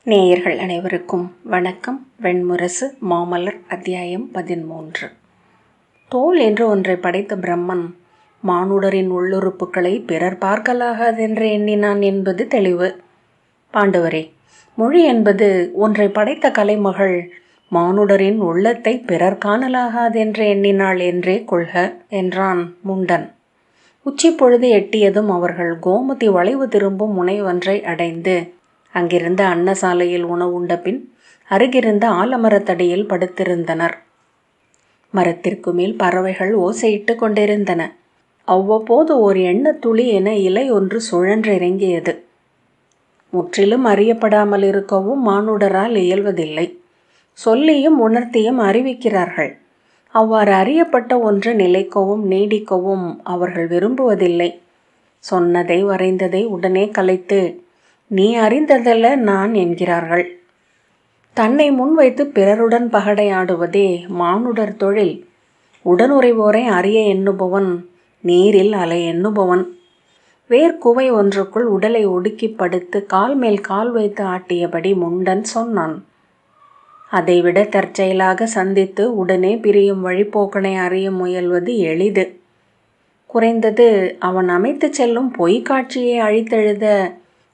நேயர்கள் அனைவருக்கும் வணக்கம். வெண்முரசு மாமலர் அத்தியாயம் 13. தோல் என்று ஒன்றை படைத்த பிரம்மன் மானுடரின் உள்ளுறுப்புகளை பிறர் பார்க்கலாகாதென்று எண்ணினான் என்பது தெளிவு. பாண்டவரே, மொழி என்பது ஒன்றை படைத்த கலைமகள் மானுடரின் உள்ளத்தை பிறர் காணலாகாதென்று எண்ணினாள் என்றே கொள்க என்றான் முண்டன். உச்சி பொழுது எட்டியதும் அவர்கள் கோமதி வளைவு திரும்பும் முனை ஒன்றை அடைந்து அங்கிருந்த அன்னசாலையில் உணவு உண்ட பின் அருகிருந்த ஆலமரத்தடியில் படுத்திருந்தனர். மரத்திற்கு மேல் பறவைகள் ஓசையிட்டு கொண்டிருந்தன. அவ்வப்போது ஓர் எண்ணத்துளி என இலை ஒன்று சுழன்றிறங்கியது. முற்றிலும் அறியப்படாமல் இருக்கவும் மானுடரால் இயல்வதில்லை. சொல்லியும் உணர்த்தியும் அறிவிக்கிறார்கள். அவ்வாறு அறியப்பட்ட ஒன்று நிலைக்கவும் நீடிக்கவும் அவர்கள் விரும்புவதில்லை. சொன்னதை வரைந்ததை உடனே கலைத்து நீ அறிந்ததல்ல நான் என்கிறார்கள். தன்னை முன்வைத்து பிறருடன் பகடையாடுவதே மானுடர் தொழில். உடனுறைவோரை அறிய எண்ணுபவன் நீரில் அலை எண்ணுபவன். வேர்க்குவை ஒன்றுக்குள் உடலை ஒடுக்கி படுத்து கால் மேல் கால் வைத்து ஆட்டியபடி முண்டன் சொன்னான். அதைவிட தற்செயலாக சந்தித்து உடனே பிரியும் வழிபோக்கனை அறிய முயல்வது எளிது. குறைந்தது அவன் அமைத்து செல்லும் பொய்க்காட்சியை அழித்தெழுத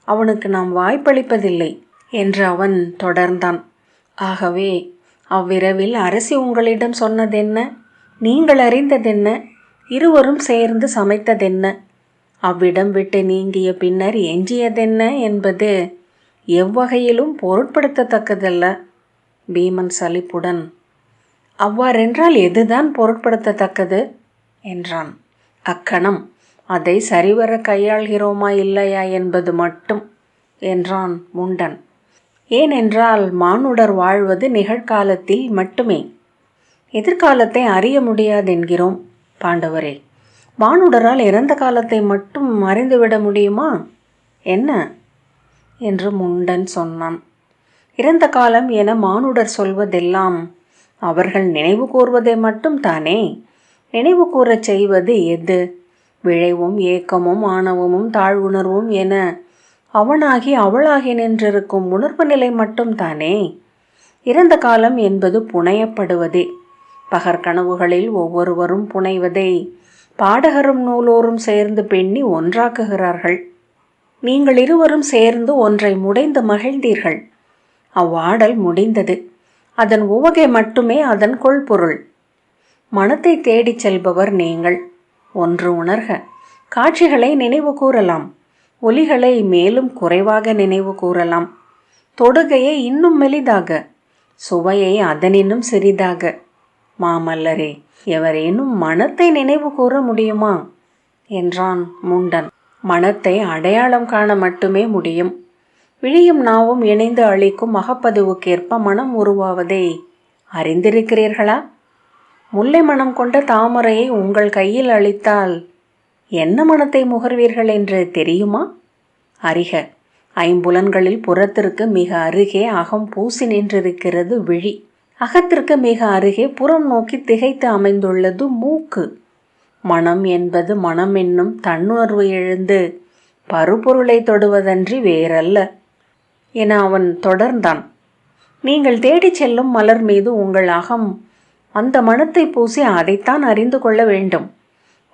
அவனுக்கு நாம் வாய்ப்பளிப்பதில்லை என்று அவன் தொடர்ந்தான். ஆகவே அவ்விரவில் அரசி உங்களிடம் சொன்னதென்ன? நீங்கள் அறிந்ததென்ன? இருவரும் சேர்ந்து சமைத்ததென்ன? அவ்விடம் விட்டு நீங்கிய பின்னர் எஞ்சியதென்ன என்பது எவ்வகையிலும் பொருட்படுத்தத்தக்கதல்ல. பீமன் சலிப்புடன், அவ்வாறென்றால் எதுதான் பொருட்படுத்தத்தக்கது என்றான். அக்கணம் அதை சரிவர கையாள்கிறோமா இல்லையா என்பது மட்டும் என்றான் முண்டன். ஏனென்றால் மானுடர் வாழ்வது நிகழ்காலத்தில் மட்டுமே. எதிர்காலத்தை அறிய முடியாதென்கிறோம். பாண்டவரே, மானுடரால் இறந்த காலத்தை மட்டும் அறிந்துவிட முடியுமா என்ன என்று முண்டன் சொன்னான். இறந்த காலம் என மானுடர் சொல்வதெல்லாம் அவர்கள் நினைவு கூர்வதை மட்டும் தானே. நினைவு கூறச் செய்வது எது? விழைவும் ஏக்கமும் ஆணவமும் தாழ்வுணர்வும் என அவனாகி அவளாகி நின்றிருக்கும் உணர்வு நிலை மட்டும் தானே. இறந்த காலம் என்பது புனையப்படுவதே. பகற்கனவுகளில் ஒவ்வொருவரும் புனைவதை பாடகரும் நூலோரும் சேர்ந்து பெண்ணி ஒன்றாக்குகிறார்கள். நீங்கள் இருவரும் சேர்ந்து ஒன்றை முடைந்து மகிழ்ந்தீர்கள். அவ்வாடல் முடிந்தது. அதன் உவகை மட்டுமே அதன் கொள்பொருள். மனத்தை தேடிச் செல்பவர் நீங்கள். ஒன்று உணர்க. காட்சிகளை நினைவு கூறலாம். ஒலிகளை மேலும் குறைவாக நினைவு கூறலாம். தொடுகையை இன்னும் மெலிதாக, சுவையை அதனினும் சிறிதாக. மாமல்லரே, எவரேனும் மனத்தை நினைவு கூற முடியுமா என்றான் முண்டன். மனத்தை அடையாளம் காண மட்டுமே முடியும். விழியும் நாவும் இணைந்து அளிக்கும் அகப்பதிவுக்கேற்ப மனம் உருவாவதை அறிந்திருக்கிறீர்களா? முல்லை மனம் கொண்ட தாமரையை உங்கள் கையில் அளித்தால் என்ன மனத்தை முகர்வீர்கள் என்று தெரியுமா? அறிக. ஐம்புலன்களில் புறத்திற்கு மிக அருகே அகம் பூசி நின்றிருக்கிறது விழி. அகத்திற்கு மிக அருகே புறம் நோக்கி திகைத்து அமைந்துள்ளது மூக்கு. மனம் என்பது மனம் என்னும் தன்னுணர்வு எழுந்து பருப்பொருளை தொடுவதன்றி வேறல்ல என அவன் தொடர்ந்தான். நீங்கள் தேடிச் செல்லும் மலர் மீது உங்கள் அகம் அந்த மனத்தை பூசி அதைத்தான் அறிந்து கொள்ள வேண்டும்.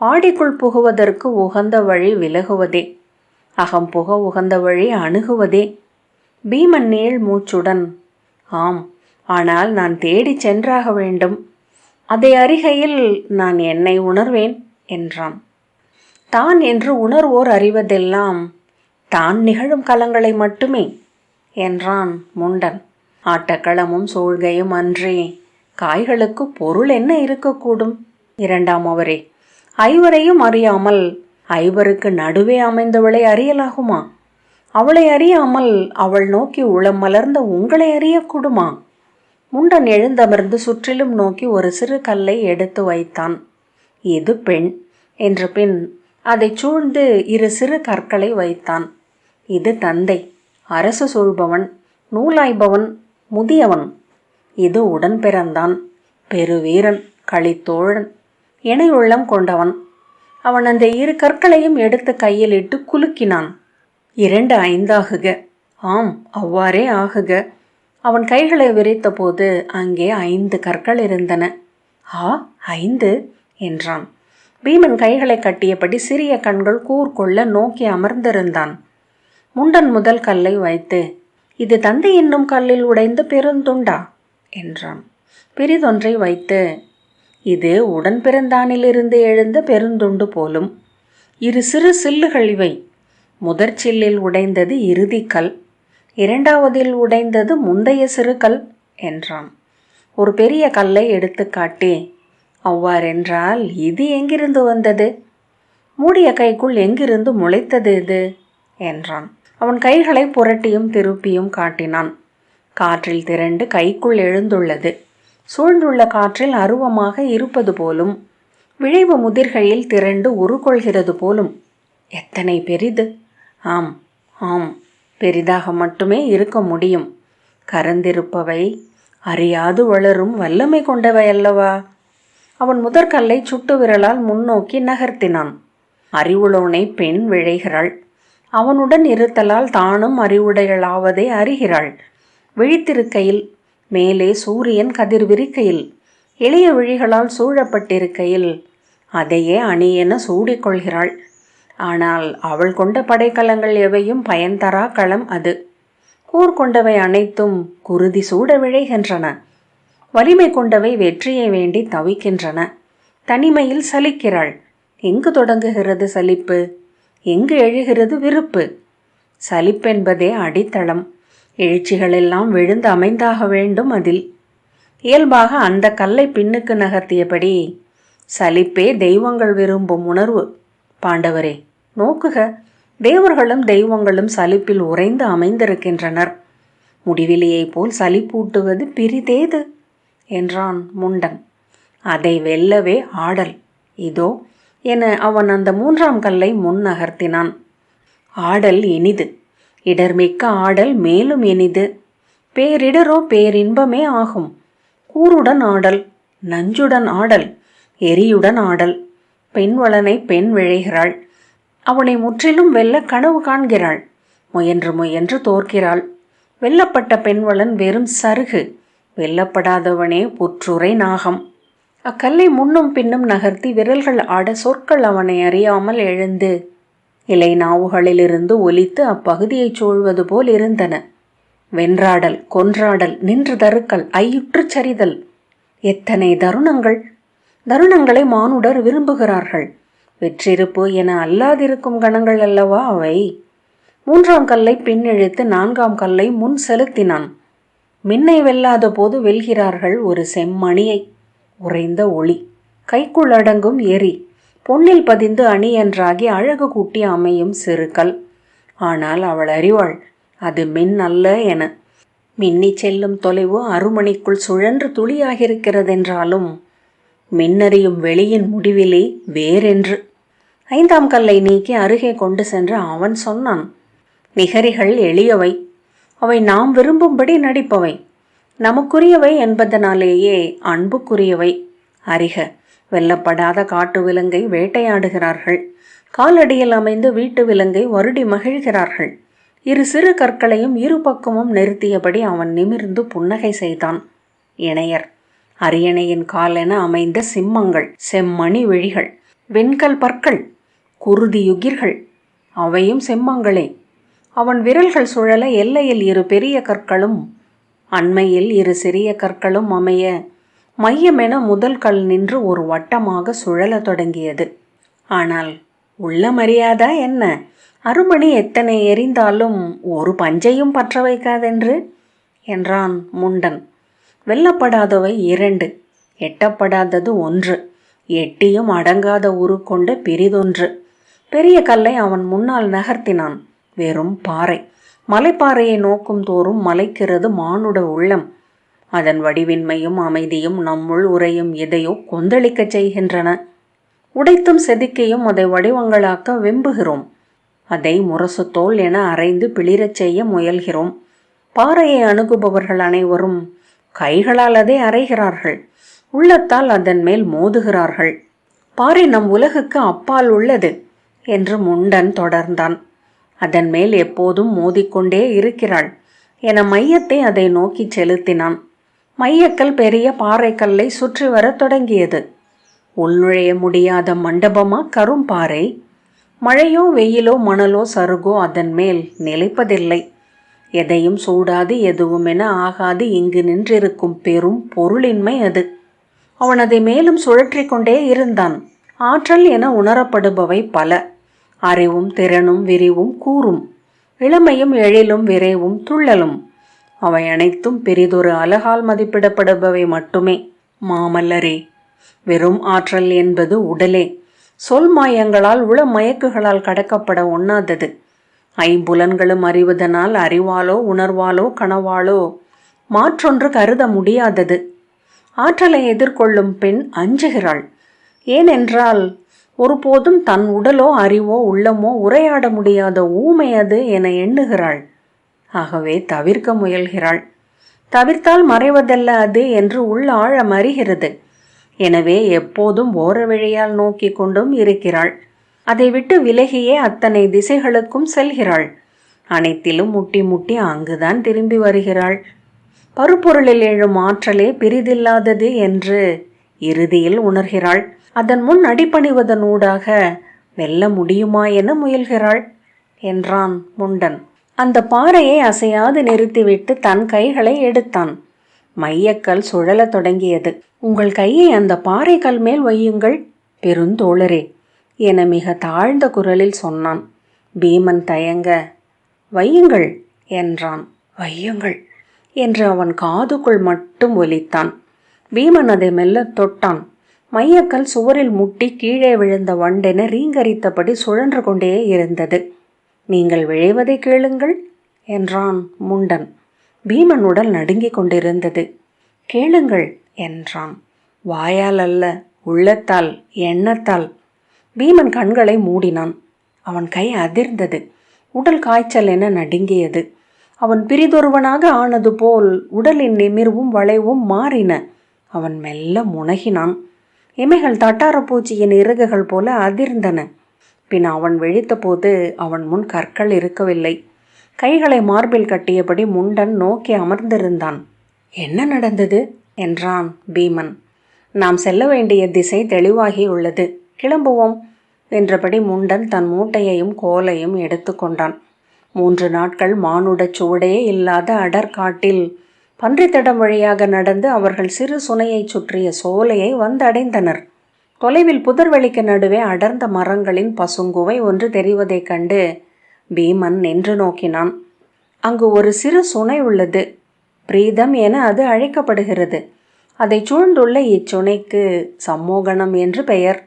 ஆடிக்குள் புகுவதற்கு உகந்த வழி விலகுவதே. அகம் புக உகந்த வழி அணுகுவதே. பீமன் நீள் மூச்சுடன், ஆம், ஆனால் நான் தேடி சென்றாக வேண்டும். அதை அறிகையில் நான் என்னை உணர்வேன் என்றான். தான் என்று உணர்வோர் அறிவதெல்லாம் தான் நிகழும் கலங்களை மட்டுமே என்றான் முண்டன். ஆட்டக்களமும் சூழ்கையும் அன்றே காய்களுக்கு பொருள் என்ன இருக்கக்கூடும்? இரண்டாம் அவரே, ஐவரையும் அறியாமல் ஐவருக்கு நடுவே அமைந்தவளை அறியலாகுமா? அவளை அறியாமல் அவள் நோக்கி உளம் மலர்ந்த உங்களை அறியக்கூடுமா? முண்டன் எழுந்தமர்ந்து சுற்றிலும் நோக்கி ஒரு சிறு கல்லை எடுத்து வைத்தான். இது பெண் என்ற பின் அதை சூழ்ந்து இரு சிறு கற்களை வைத்தான். இது தந்தை, அரசு சூழ்பவன், நூலாய்பவன், முதியவன். இது உடன் பிறந்தான், பெருவீரன், களித்தோழன், இணையுள்ளம் கொண்டவன். அவன் அந்த இரு கற்களையும் எடுத்து கையில் இட்டு குலுக்கினான். 2 5 ஆகுக. ஆம், அவ்வாறே ஆகுக. அவன் கைகளை விரித்தபோது அங்கே 5 கற்கள் இருந்தன. ஆ, 5 என்றான். பீமன் கைகளை கட்டியபடி சிறிய கண்கள் கூர்கொள்ள நோக்கி அமர்ந்திருந்தான். முண்டன் முதல் கல்லை வைத்து, இது தந்தை என்னும் கல்லில் உடைந்த பெருந்துண்டா என்றான். பெரிதொன்றை வைத்து, இது உடன் பிறந்தானிலிருந்து எழுந்த பெருந்துண்டு போலும். 2 சிறு சில்லுகள் இவை. முதற் சில்லில் உடைந்தது இறுதி கல், 2வதில் உடைந்தது முந்தைய சிறு கல் என்றான். ஒரு பெரிய கல்லை எடுத்து காட்டி, அவ்வாறென்றால் இது எங்கிருந்து வந்தது? மூடிய கைக்குள் எங்கிருந்து முளைத்தது இது என்றான். அவன் கைகளை புரட்டியும் திருப்பியும் காட்டினான். காற்றில் திரண்டு கைக்குள் எழுந்துள்ளது. சூழ்ந்துள்ள காற்றில் அருவமாக இருப்பது போலும், விழைவு முதிர்கையில் திரண்டு உருக்கொள்கிறது போலும். எத்தனை பெரிது! ஆம் ஆம், பெரிதாக மட்டுமே இருக்க முடியும். கரந்திருப்பவை அறியாது வளரும் வல்லமை கொண்டவை அல்லவா? அவன் முதற்கல்லை சுட்டு விரலால் முன்னோக்கி நகர்த்தினான். அறிவுளோனை பெண் விழைகிறாள். அவனுடன் இருத்தலால் தானும் அறிவுடையளாவதை அறிகிறாள். விழித்திருக்கையில், மேலே சூரியன் கதிர் விரிக்கையில், எளிய விழிகளால் சூழப்பட்டிருக்கையில் அதையே அணியென சூடிக்கொள்கிறாள். ஆனால் அவள் கொண்ட படைக்கலங்கள் எவையும் பயன் தரா களம் அது. கூர்கொண்டவை அனைத்தும் குருதி சூட விழைகின்றன. வலிமை கொண்டவை வெற்றியை வேண்டி தவிக்கின்றன. தனிமையில் சலிக்கிறாள். எங்கு தொடங்குகிறது சலிப்பு? எங்கு எழுகிறது விருப்பு? சலிப்பென்பதே அடித்தளம். எழுச்சிகளெல்லாம் விழுந்து அமைந்தாக வேண்டும் அதில். இயல்பாக அந்த கல்லை பின்னுக்கு நகர்த்தியபடி, சலிப்பே தெய்வங்கள் விரும்பும் உணர்வு. பாண்டவரே, நோக்குக, தேவர்களும் தெய்வங்களும் சலிப்பில் உறைந்து அமைந்திருக்கின்றனர். முடிவிலியைப் போல் சலிப்பூட்டுவது பிரிதேது என்றான் முண்டன். அதை வெல்லவே ஆடல் இதோ என அவன் அந்த 3ஆம் கல்லை முன் நகர்த்தினான். ஆடல் இனிது, இடர்மிக்க ஆடல் மேலும் இனிது. பேரிடரோ பேரின்பமே ஆகும். கூருடன் ஆடல், நஞ்சுடன் ஆடல், எரியுடன் ஆடல். பெண்வளனை பெண் விழைகிறாள். அவனை முற்றிலும் வெல்ல கனவு காண்கிறாள். முயன்று முயன்று தோற்கிறாள். வெல்லப்பட்ட பெண்வளன் வெறும் சருகு. வெல்லப்படாதவனே புற்றுரை நாகம். அக்கல்லை முன்னும் பின்னும் நகர்த்தி விரல்கள் ஆட சொற்கள் அவனை அறியாமல் எழுந்து இலை நாவுகளிலிருந்து ஒலித்து அப்பகுதியைச் சூழ்வது போல் இருந்தன. வென்றாடல், கொன்றாடல், நின்று தருக்கல், ஐயுற்றுச் சரிதல். எத்தனை தருணங்கள்! தருணங்களை மானுடர் விரும்புகிறார்கள். வெற்றிருப்பு என அல்லாதிருக்கும் கணங்கள் அல்லவா அவை. 3ஆம் கல்லை பின்னிழுத்து 4ஆம் கல்லை முன் செலுத்தினான். மின்னை வெல்லாத போது வெல்கிறார்கள் ஒரு செம்மணியை. உறைந்த ஒளி, கைக்குள் அடங்கும் எரி, பொன்னில் பதிந்து அணியன்றாகி அழகு கூட்டி அமையும் சிறுகல். ஆனால் அவள் அறிவாள் அது மின் அல்ல என. மின்னி செல்லும் தொலைவு அருமணிக்குள் சுழன்று துளியாகிருக்கிறதென்றாலும் மின்னறியும் வெளியின் முடிவிலே வேறென்று. 5ஆம் கல்லை நீக்கி அருகே கொண்டு சென்று அவன் சொன்னான், நிகரிகள் எளியவை. அவை நாம் விரும்பும்படி நடிப்பவை. நமக்குரியவை என்பதனாலேயே அன்புக்குரியவை. அறிக, வெல்லப்படாத காட்டு விலங்கை வேட்டையாடுகிறார்கள். காலடியில் அமைந்து வீட்டு விலங்கை வருடி மகிழ்கிறார்கள். 2 சிறு கற்களையும் இரு பக்கமும் நிறுத்தியபடி அவன் நிமிர்ந்து புன்னகை செய்தான். இணையர், அரியணையின் காலென அமைந்த சிம்மங்கள், செம்மணி விழிகள், வெண்கல் பற்கள், குருதி யுகிர்கள், அவையும் செம்மங்களே. அவன் விரல்கள் சுழல எல்லையில் 2 பெரிய கற்களும் அண்மையில் 2 சிறிய கற்களும் அமைய மையமென முதல் கல் நின்று ஒரு வட்டமாக சுழல தொடங்கியது. ஆனால் உள்ளமறியாதா என்ன? அருமணி எத்தனை எரிந்தாலும் ஒரு பஞ்சையும் பற்ற வைக்காதென்று என்றான் முண்டன். வெல்லப்படாதவை 2, எட்டப்படாதது 1, எட்டியும் அடங்காத உரு கொண்ட பெரிதொன்று. பெரிய கல்லை அவன் முன்னால் நகர்த்தினான். வெறும் பாறை. மலைப்பாறையை நோக்கும் தோறும் மலைக்கிறது மானுட உள்ளம். அதன் வடிவின்மையும் அமைதியும் நம்முள் உறையும் எதையோ கொந்தளிக்கச் செய்கின்றன. உடைத்தும் செதுக்கியும் அதை வடிவங்களாக்க வெம்புகிறோம். அதை முரசு தோல் என அரைந்து பிளிரச் செய்ய முயல்கிறோம். பாறையை அணுகுபவர்கள் அனைவரும் கைகளால் அதை அரைகிறார்கள். உள்ளத்தால் அதன் மேல் மோதுகிறார்கள். பாறை நம் உலகுக்கு அப்பால் உள்ளது என்று முண்டன் தொடர்ந்தான். அதன் மேல் எப்போதும் மோதிக்கொண்டே இருக்கிறாள் என மையத்தை அதை நோக்கி செலுத்தினான். மையக்கல் பெரிய பாறைக்கல்லை சுற்றி வரத் தொடங்கியது. உள்நுழைய முடியாத மண்டபமா கரும்பாறை. மழையோ வெயிலோ மணலோ சருகோ அதன் மேல் நிலைப்பதில்லை. எதையும் சூடாது எதுவுமென ஆகாது இங்கு நின்றிருக்கும் பெரும் பொருளின்மை அது. அவன் அதை மேலும் சுழற்றி கொண்டே இருந்தான். ஆற்றல் என உணரப்படுபவை பல. அறிவும் திறனும் விரிவும் கூறும், இளமையும் எழிலும் விரைவும் துள்ளலும், அவை அனைத்தும் பெரிதொரு அழகால் மதிப்பிடப்படுபவை மட்டுமே. மாமல்லரே, வெறும் ஆற்றல் என்பது உடலே. சொல் மாயங்களால் உள மயக்குகளால் கடக்கப்பட ஒண்ணாதது. ஐம்புலன்களும் அறிவதனால் அறிவாலோ உணர்வாலோ கனவாலோ மாற்றொன்று கருத முடியாதது. ஆற்றலை எதிர்கொள்ளும் பெண் அஞ்சுகிறாள். ஏனென்றால் ஒருபோதும் தன் உடலோ அறிவோ உள்ளமோ உரையாட முடியாத ஊமை அது என எண்ணுகிறாள். ஆகவே தவிர்க்க முயல்கிறாள். தவிர்த்தால் மறைவதல்ல அது என்று உள்ள ஆழம் அறிகிறது. எனவே எப்போதும் ஓர வழியால் நோக்கி கொண்டும் இருக்கிறாள். அதை விட்டு விலகியே அத்தனை திசைகளுக்கும் செல்கிறாள். அனைத்திலும் முட்டி முட்டி அங்குதான் திரும்பி வருகிறாள். பருப்பொருளில் எழும் ஆற்றலே பிரிதில்லாதது என்று இறுதியில் உணர்கிறாள். அதன் முன் அடிபணிவதனூடாக வெல்ல முடியுமா என முயல்கிறாள் என்றான் முண்டன். அந்த பாறையை அசையாது நிறுத்திவிட்டு தன் கைகளை எடுத்தான். மையக்கல் சுழலத் தொடங்கியது. உங்கள் கையை அந்த பாறைக்கல் மேல் வையுங்கள் பெருந்தோழரே என மிக தாழ்ந்த குரலில் சொன்னான். பீமன் தயங்க, வையுங்கள் என்றான். வையுங்கள் என்று அவன் காதுக்குள் மட்டும் ஒலித்தான். பீமன் அதை மெல்ல தொட்டான். மையக்கல் சுவரில் முட்டி கீழே விழுந்த வண்டென ரீங்கரித்தபடி சுழன்று கொண்டே இருந்தது. நீங்கள் விழைவதை கேளுங்கள் என்றான் முண்டன். பீமன் உடல் நடுங்கிக் கொண்டிருந்தது. கேளுங்கள் என்றான். வாயால் அல்ல, உள்ளத்தால், எண்ணத்தால். பீமன் கண்களை மூடினான். அவன் கை அதிர்ந்தது. உடல் காய்ச்சல் என நடுங்கியது. அவன் பிரிதொருவனாக ஆனது போல் உடலின் நிமிர்வும் வளைவும் மாறின. அவன் மெல்ல முனகினான். இமைகள் தட்டாரப்பூச்சியின் இறகுகள் போல அதிர்ந்தன. பின் அவன் விழித்தபோது அவன் முன் கற்கள் இருக்கவில்லை. கைகளை மார்பில் கட்டியபடி முண்டன் நோக்கி அமர்ந்திருந்தான். என்ன நடந்தது என்றான் பீமன். நாம் செல்ல வேண்டிய திசை தெளிவாகியுள்ளது, கிளம்புவோம் என்றபடி முண்டன் தன் மூட்டையையும் கோலையும் எடுத்துக்கொண்டான். 3 நாட்கள் மானுடச் சுவடே இல்லாத அடற்காட்டில் பன்றித்தடம் வழியாக நடந்து அவர்கள் சிறு சுனையை சுற்றிய சோலையை வந்தடைந்தனர். தொலைவில் புதர்வெளிக்கு நடுவே அடர்ந்த மரங்களின் பசுங்குவை ஒன்று தெரிவதைக் கண்டு பீமன் நின்று நோக்கினான். அங்கு ஒரு சிறு சுனை உள்ளது. பிரீதம் என அது அழைக்கப்படுகிறது. அதை சூழ்ந்துள்ள இச்சுனைக்கு சம்மோகனம் என்று பெயர்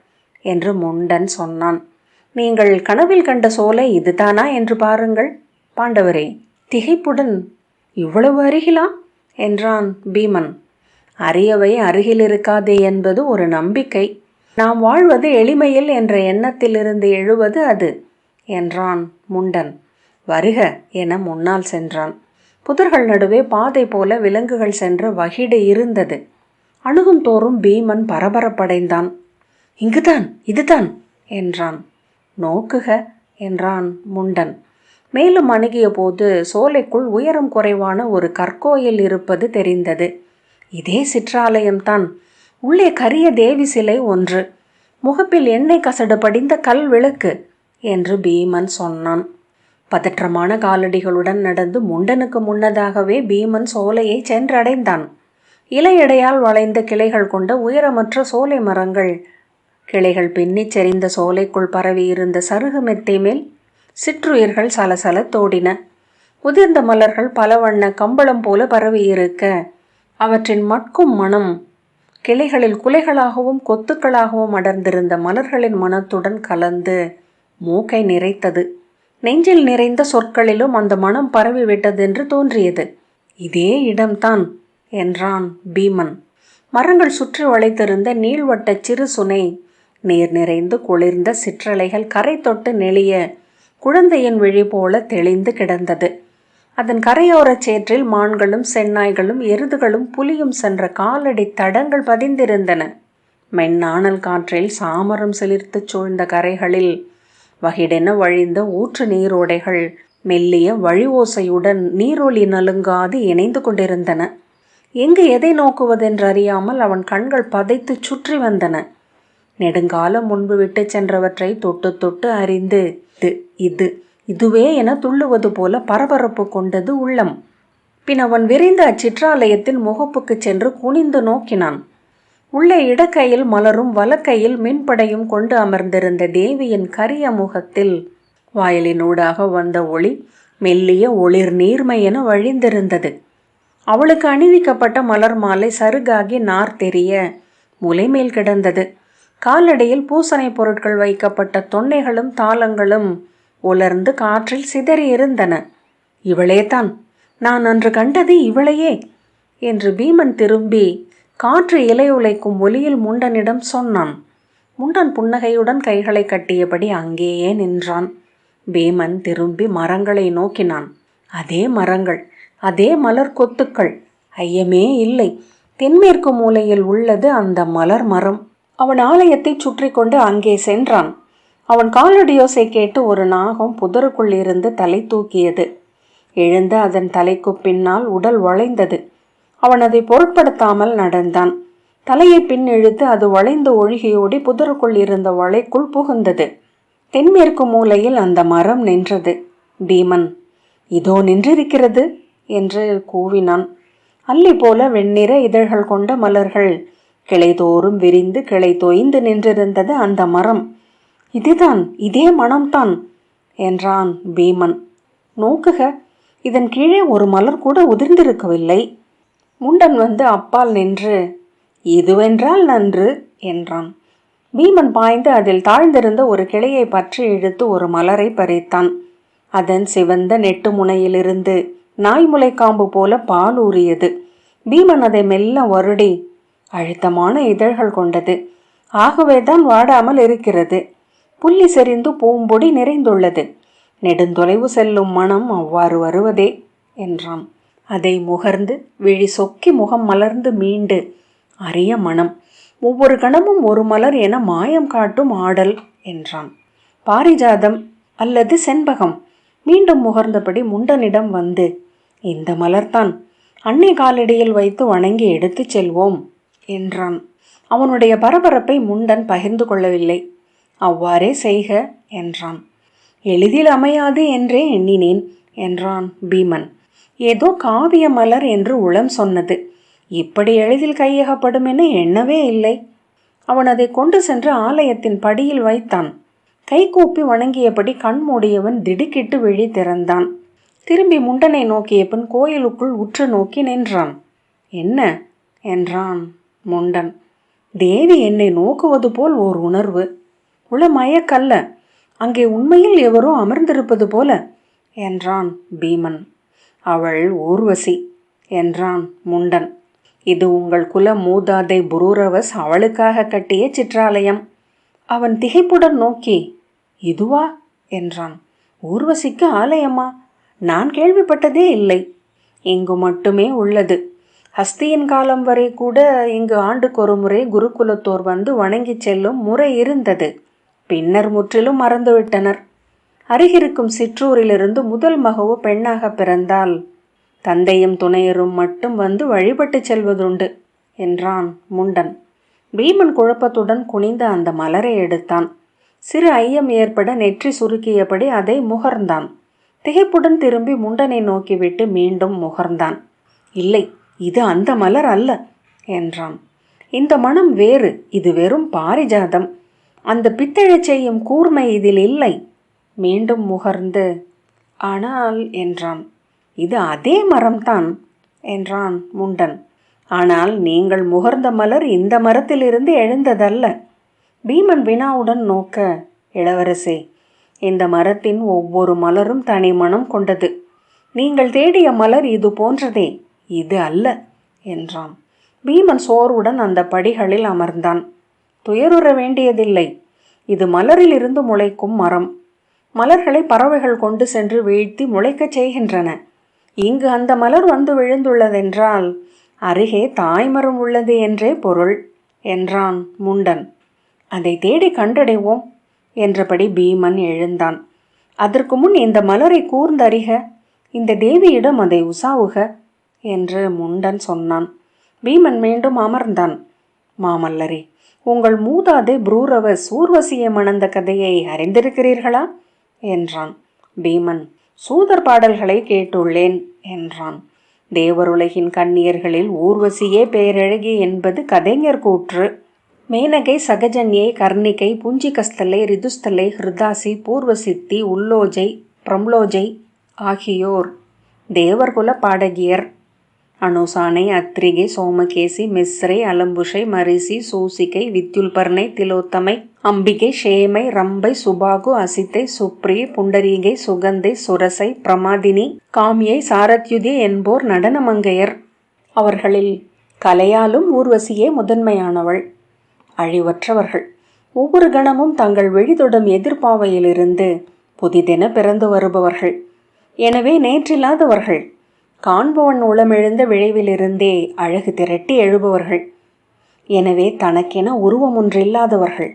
என்று முண்டன் சொன்னான். நீங்கள் கனவில் கண்ட சோலை இதுதானா என்று பாருங்கள் பாண்டவரே. திகைப்புடன், இவ்வளவு அருகிலா என்றான் பீமன். அரியவை அருகில் இருக்காதே என்பது ஒரு நம்பிக்கை. நாம் வாழ்வது எளிமையில் என்ற எண்ணத்திலிருந்து எழுவது அது என்றான் முண்டன். வருக என முன்னால் சென்றான். புதர்கள் நடுவே பாதை போல விலங்குகள் சென்ற வகிடு இருந்தது. அணுகும் தோறும் பீமன் பரபரப்படைந்தான். இங்குதான், இதுதான் என்றான். நோக்குக என்றான் முண்டன். மேலும் அணுகிய போது சோலைக்குள் உயரம் குறைவான ஒரு கற்கோயில் இருப்பது தெரிந்தது. இதே சிற்றாலயம்தான். உள்ளே கரிய தேவி சிலை ஒன்று, முகப்பில் எண்ணெய் கசடு படிந்த கல் விளக்கு என்று பீமன் சொன்னான். பதற்றமான காலடிகளுடன் நடந்து முண்டனுக்கு முன்னதாகவே பீமன் சோலையை சென்றடைந்தான். இலையடையால் வளைந்த கிளைகள் கொண்ட உயரமற்ற சோலை மரங்கள், கிளைகள் பின்னிச் செறிந்த சோலைக்குள் பரவி இருந்த சருகு மெத்தை மேல் சிற்றுயிர்கள் சலசலத்தோடின. உதிர்ந்த மலர்கள் பல வண்ண கம்பளம் போல பரவியிருக்க அவற்றின் மட்கும் மனம் கிளைகளில் குலைகளாகவும் கொத்துக்களாகவும் அடர்ந்திருந்த மலர்களின் மனத்துடன் கலந்து மூக்கை நிறைத்தது. நெஞ்சில் நிறைந்த சொற்களிலும் அந்த மனம் பரவிவிட்டதென்று தோன்றியது. இதே இடம்தான் என்றான் பீமன். மரங்கள் சுற்றி வளைத்திருந்த நீள்வட்ட சிறு சுனை, நீர் நிறைந்து குளிர்ந்த சிற்றலைகள் கரை தொட்டு நெளிய குழந்தையின் விழி போல தெளிந்து கிடந்தது. அதன் கரையோரச் சேற்றில் மான்களும் செந்நாய்களும் எருதுகளும் புலியும் சென்ற காலடி தடங்கள் பதிந்திருந்தன. மென்னானல் காற்றில் சாமரம் சிலிர்த்துச் சூழ்ந்த கரைகளில் வகிடென வழிந்த ஊற்று நீரோடைகள் மெல்லிய வழி ஓசையுடன் நீரொலி நலுங்காது இணைந்து கொண்டிருந்தன. எங்கு எதை நோக்குவதென்றறியாமல் அவன் கண்கள் பதைத்து சுற்றி வந்தன. நெடுங்காலம் முன்பு விட்டு சென்றவற்றை தொட்டு தொட்டு அறிந்து இதுவே என துள்ளுவது போல பரபரப்பு கொண்டது உள்ளம். பின் அவன் விரைந்து அச்சிற்றாலயத்தின் முகப்புக்கு சென்று குனிந்து நோக்கினான். உள்ளே இடக்கையில் மலரும் வலக்கையில் மின்படையும் கொண்டு அமர்ந்திருந்த தேவியின் கரிய முகத்தில் வாயிலினூடாக வந்த ஒளி மெல்லிய ஒளிர் நீர்மை என வழிந்திருந்தது. அவளுக்கு அணிவிக்கப்பட்ட மலர் மாலை சருகாகி நார் தெரிய முலைமேல் கிடந்தது. காலடியில் பூசணை பொருட்கள் வைக்கப்பட்ட தொன்னைகளும் தாளங்களும் உலர்ந்து காற்றில் சிதறி இருந்தன. இவளேதான், நான் அன்று கண்டது இவளையே என்று பீமன் திரும்பி காற்று இலை உலைக்கும் ஒலியில் முண்டனிடம் சொன்னான். முண்டன் புன்னகையுடன் கைகளை கட்டியபடி அங்கேயே நின்றான். பீமன் திரும்பி மரங்களை நோக்கினான். அதே மரங்கள், அதே மலர் கொத்துக்கள், ஐயமே இல்லை. தென்மேற்கு மூலையில் உள்ளது அந்த மலர் மரம். அவன் ஆலயத்தை சுற்றி கொண்டு அங்கே சென்றான். அவன் காலடியோசை கேட்டு ஒரு நாகம் புதருக்குள் இருந்து தலை தூக்கியது. எழுந்து அதன் தலைக்கு பின்னால் உடல் வளைந்தது. அவன் அதை பொருட்படுத்தாமல் நடந்தான். தலையை பின் இழுத்து அது வளைந்து ஒழுகியோடி புதருக்குள் இருந்த வளைக்குள் புகுந்தது. தென்மேற்கு மூலையில் அந்த மரம் நின்றது. பீமன், இதோ நின்றிருக்கிறது என்று கூவினான். அல்லி போல வெண்ணிற இதழ்கள் கொண்ட மலர்கள் கிளைதோறும் விரிந்து கிளை தோய்ந்து நின்றிருந்தது அந்த மரம். இதுதான், இதே மனம்தான் என்றான் பீமன். நோக்குக, இதன் கீழே ஒரு மலர் கூட உதிர்ந்திருக்கவில்லை. முண்டன் வந்து அப்பால் நின்று இதுவென்றால் நன்று என்றான். பீமன் பாய்ந்து அதில் தாழ்ந்திருந்த ஒரு கிளையை பற்றி இழுத்து ஒரு மலரை பறித்தான். அதன் சிவந்த நெட்டு முனையிலிருந்து நாய்முலை காம்பு போல பால் ஊறியது. பீமன் அதை மெல்ல வருடி, அழுத்தமான இதழ்கள் கொண்டது, ஆகவேதான் வாடாமல் இருக்கிறது. புள்ளி செறிந்து பூம்பொடி நிறைந்துள்ளது. நெடுந்தொலைவு செல்லும் மனம் அவ்வாறு வருவதே என்றான். அதை முகர்ந்து விழி சொக்கி முகம் மலர்ந்து மீண்டு அரிய மனம், ஒவ்வொரு கணமும் ஒரு மலர் என மாயம் காட்டும் ஆடல் என்றான். பாரிஜாதம் அல்லது செண்பகம். மீண்டும் முகர்ந்தபடி முண்டனிடம் வந்து, இந்த மலர்தான், அன்னை காலடியில் வைத்து வணங்கி எடுத்து செல்வோம் என்றான். அவனுடைய பரபரப்பை முண்டன் பகிர்ந்து கொள்ளவில்லை. அவ்வாறே செய்க என்றான். எளிதில் அமையாது என்றே எண்ணினேன் என்றான் பீமன். ஏதோ காவிய மலர் என்று உளம் சொன்னது. இப்படி எளிதில் கையகப்படும் என எண்ணவே இல்லை. அவன் அதை கொண்டு சென்று ஆலயத்தின் படியில் வைத்தான். கைகூப்பி வணங்கியபடி கண் மூடியவன் திடுக்கிட்டு விழி திறந்தான். திரும்பி முண்டனை நோக்கிய பின் கோயிலுக்குள் உற்று நோக்கி நின்றான். என்ன என்றான் முண்டன். தேவி என்னை நோக்குவது போல் ஓர் உணர்வு. உளமயக்கல்ல, அங்கே உண்மையில் எவரோ அமர்ந்திருப்பது போல என்றான் பீமன். அவள் ஊர்வசி என்றான் முண்டன். இது உங்கள் குல மூதாதை புரூரவஸ் அவளுக்காக கட்டிய சிற்றாலயம். அவன் திகைப்புடன் நோக்கி, இதுவா என்றான். ஊர்வசிக்கு ஆலயமா? நான் கேள்விப்பட்டதே இல்லை. இங்கு மட்டுமே உள்ளது. ஹஸ்தியின் காலம் வரை கூட இங்கு ஆண்டுக்கொரு முறை குருகுலத்தோர் வந்து வணங்கி செல்லும் முறை இருந்தது. பின்னர் முற்றிலும் மறந்துவிட்டனர். அருகிருக்கும் சிற்றூரிலிருந்து முதல் மகவு பெண்ணாக பிறந்தால் தந்தையும் துணையரும் மட்டும் வந்து வழிபட்டு செல்வதுண்டு என்றான் முண்டன். பீமன் குழப்பத்துடன் குனிந்து அந்த மலரை எடுத்தான். சிறு ஐயம் ஏற்பட நெற்றி சுருக்கியபடி அதை முகர்ந்தான். திகைப்புடன் திரும்பி முண்டனை நோக்கிவிட்டு மீண்டும் முகர்ந்தான். இல்லை, இது அந்த மலர் அல்ல என்றான். இந்த மனம் வேறு. இது வெறும் பாரிஜாதம். அந்த பித்தழச் செய்யும் கூர்மை இதில் இல்லை. மீண்டும் முகர்ந்து, ஆனால் என்றான். இது அதே மரம்தான் என்றான் முண்டன். ஆனால் நீங்கள் முகர்ந்த மலர் இந்த மரத்திலிருந்து எழுந்ததல்ல. பீமன் வினாவுடன் நோக்க, இளவரசே, இந்த மரத்தின் ஒவ்வொரு மலரும் தனி மனம் கொண்டது. நீங்கள் தேடிய மலர் இது போன்றதே, இது அல்ல என்றான். பீமன் சோர்வுடன் அந்த படிகளில் அமர்ந்தான். துயருற வேண்டியதில்லை. இது மலரிலிருந்து முளைக்கும் மரம். மலர்களை பறவைகள் கொண்டு சென்று வீழ்த்தி முளைக்கச் செய்கின்றன. இங்கு அந்த மலர் வந்து விழுந்துள்ளதென்றால் அருகே தாய்மரம் உள்ளது என்றே பொருள் என்றான் முண்டன். அதை தேடி கண்டடைவோம். என்றபடி பீமன் எழுந்தான். அதற்கு முன் இந்த மலரை கூர்ந்தறிக, இந்த தேவியிடம் அதை உசாவுக என்று முண்டன் சொன்னான். பீமன் மீண்டும் அமர்ந்தான். மாமல்லரே, உங்கள் மூதாதை புரூரவஸ் ஊர்வசியை மணந்த கதையை அறிந்திருக்கிறீர்களா என்றான். பீமன் சூதர் பாடல்களை கேட்டுள்ளேன் என்றான். தேவருலகின் கன்னியர்களில் ஊர்வசியே பேரழகி என்பது கதைஞர் கூற்று. மேனகை, சகஜன்யை, கர்ணிகை, புஞ்சிகஸ்தலை, ரிதுஸ்தலை, ஹிருதாசி, பூர்வசித்தி, உல்லோஜை, பிரம்லோஜை ஆகியோர் தேவர்குல பாடகியர். அனுசானை, அத்ரிகை, சோமகேசி, மிஸ்ரை, அலம்புஷை, மரிசி, சூசிகை, வித்யுல்பர்ணை, திலோத்தமை, அம்பிகை, ஷேமை, ரம்பை, சுபாகு, அசித்தை, சுப்ரி, புண்டரீகை, சுகந்தை, சுரசை, பிரமாதினி, காமியை, சாரத்யுதி என்போர் நடனமங்கையர். அவர்களில் கலையாலும் ஊர்வசியே முதன்மையானவள். அழிவற்றவர்கள். ஒவ்வொரு கணமும் தங்கள் வெளித்தொடும் எதிர்பாவையிலிருந்து புதிதென பிறந்து வருபவர்கள். எனவே நேற்றில்லாதவர்கள். காண்பவன் உளமெழுந்த விளைவிலிருந்தே அழகு திரட்டி எழுபவர்கள். எனவே தனக்கென உருவம் ஒன்றில்லாதவர்கள்.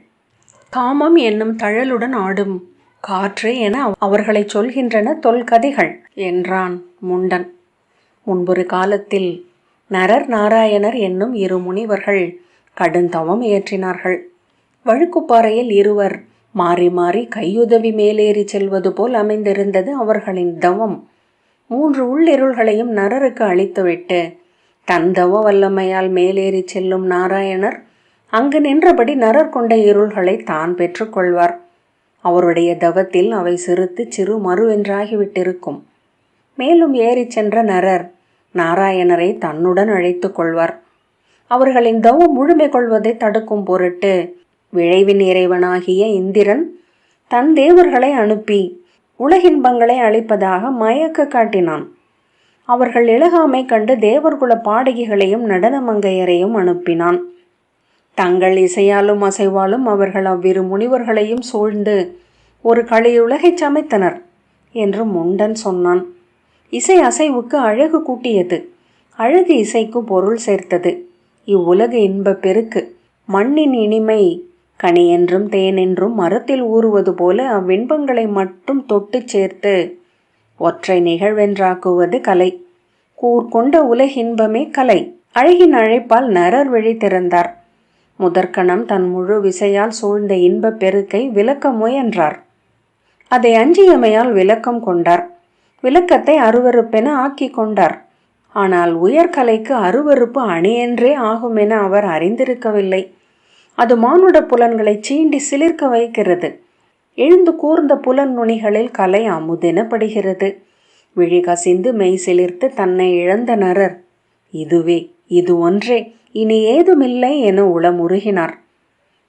காமம் என்னும் தழலுடன் ஆடும் காற்று என அவர்களை சொல்கின்றன தொல்கதைகள் என்றான் முண்டன். முன்பொரு காலத்தில் நரர் நாராயணர் என்னும் இரு முனிவர்கள் கடுந்தவம் இயற்றினார்கள். வழுக்குப்பாறையில் இருவர் மாறி மாறி கையுதவி மேலேறி செல்வது போல் அமைந்திருந்தது அவர்களின் தவம். 3 உள்ளிருள்களையும் நரருக்கு அளித்துவிட்டு தன் தவ வல்லமையால் மேலேறி செல்லும் நாராயணர் அங்கு நின்றபடி நரர் கொண்ட இருள்களை தான் பெற்றுக்கொள்வார். அவருடைய தவத்தில் அவை சிறுத்து சிறு மறுவென்றாகிவிட்டிருக்கும். மேலும் ஏறி சென்ற நரர் நாராயணரை தன்னுடன் அழைத்து கொள்வார். அவர்களின் தவம் முழுமை கொள்வதை தடுக்கும் பொருட்டு விளைவின் இறைவனாகிய இந்திரன் தன் தேவர்களை அனுப்பி உலகின்பங்களை அளிப்பதாக மயக்க காட்டினான். அவர்கள் இளகாமை கண்டு தேவர்குல பாடகிகளையும் நடனமங்கையரையும் அனுப்பினான். தங்கள் இசையாலும் அசைவாலும் அவர்கள் அவ்விரு முனிவர்களையும் சூழ்ந்து ஒரு கலியுலகை சமைத்தனர் என்று முண்டன் சொன்னான். இசை அசைவுக்கு அழகு கூட்டியது, அழகு இசைக்கு பொருள் சேர்த்தது. இவ்வுலகு இன்ப பெருக்கு. மண்ணின் இனிமை கனியென்றும் தேனென்றும் மரத்தில் ஊறுவது போல அவ்வின்பங்களை மட்டும் தொட்டு சேர்த்து ஒற்றை நிகழ்வென்றாக்குவது கலை. கூர்கொண்ட உலகின்பமே கலை. அழகின் அழைப்பால் நரர் விழித்திருந்தார். முதற்கணம் தன் முழு விசையால் சூழ்ந்த இன்ப பெருக்கை விளக்க முயன்றார். அதை அஞ்சியமையால் விளக்கம் கொண்டார். விளக்கத்தை அருவருப்பென ஆக்கி கொண்டார். ஆனால் உயர்கலைக்கு அருவருப்பு அணியென்றே ஆகுமென அவர் அறிந்திருக்கவில்லை. அது மானுட புலன்களை சீண்டி சிலிர்க்க வைக்கிறது. எழுந்து கூர்ந்த புலன் நுனிகளில் கலை அமுதெனப்படுகிறது. விழி கசிந்து மெய் சிலிர்த்து தன்னை இழந்த நரர் இதுவே, இது ஒன்றே, இனி ஏதுமில்லை என உளமுருகினார்.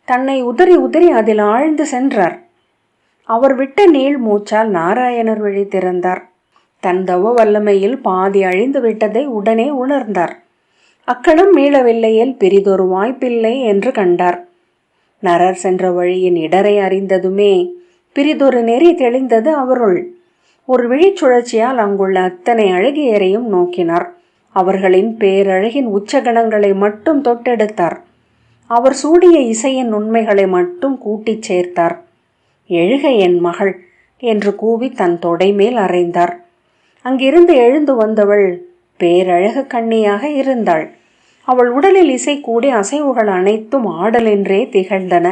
தன்னை உதறி உதறி அதில் ஆழ்ந்து சென்றார். அவர் விட்ட நீள் மூச்சால் நாராயணர் விழி திறந்தார். தன் தவ வல்லமையில் பாதி அழிந்து விட்டதை உடனே உணர்ந்தார். அக்கணம் மீளவில்லையில் பிரிதொரு வாய்ப்பில்லை என்று கண்டார். நரர் சென்ற வழியின் இடரை அறிந்ததுமே பிரிதொரு நெறி தெளிந்தது அவருள். ஒரு விழிச்சுழற்சியால் அங்குள்ள அத்தனை அழகியரையும் நோக்கினார். அவர்களின் பேரழகின் உச்சகணங்களை மட்டும் தொட்டெடுத்தார். அவர் சூடிய இசையின் உண்மைகளை மட்டும் கூட்டிச் சேர்த்தார். எழுக என் மகள் என்று கூவி தன் தொடை மேல் அறைந்தார். அங்கிருந்து எழுந்து வந்தவள் பேரழகு கண்ணியாக இருந்தாள். அவள் உடலில் இசை கூடி அசைவுகள் அனைத்தும் ஆடலென்றே திகழ்ந்தன.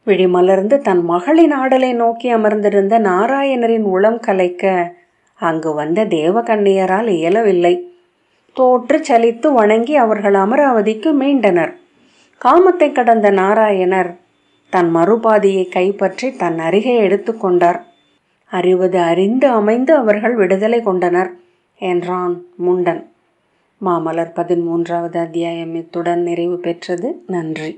விழிமலர்ந்து தன் மகளின் ஆடலை நோக்கி அமர்ந்திருந்த நாராயணரின் உளம் கலைக்க அங்கு வந்த தேவகன்னியரால் இயலவில்லை. தோற்று சலித்து வணங்கி அவர்கள் அமராவதிக்கு மீண்டனர். காமத்தை கடந்த நாராயணர் தன் மறுபாதியை கைப்பற்றி தன் அருகே எடுத்து கொண்டார். அறிவது அறிந்து அமைந்து அவர்கள் விடுதலை கொண்டனர் என்றான் முண்டன். மாமலர் 13வது அத்தியாயம் இத்துடன் நிறைவு பெற்றது. நன்றி.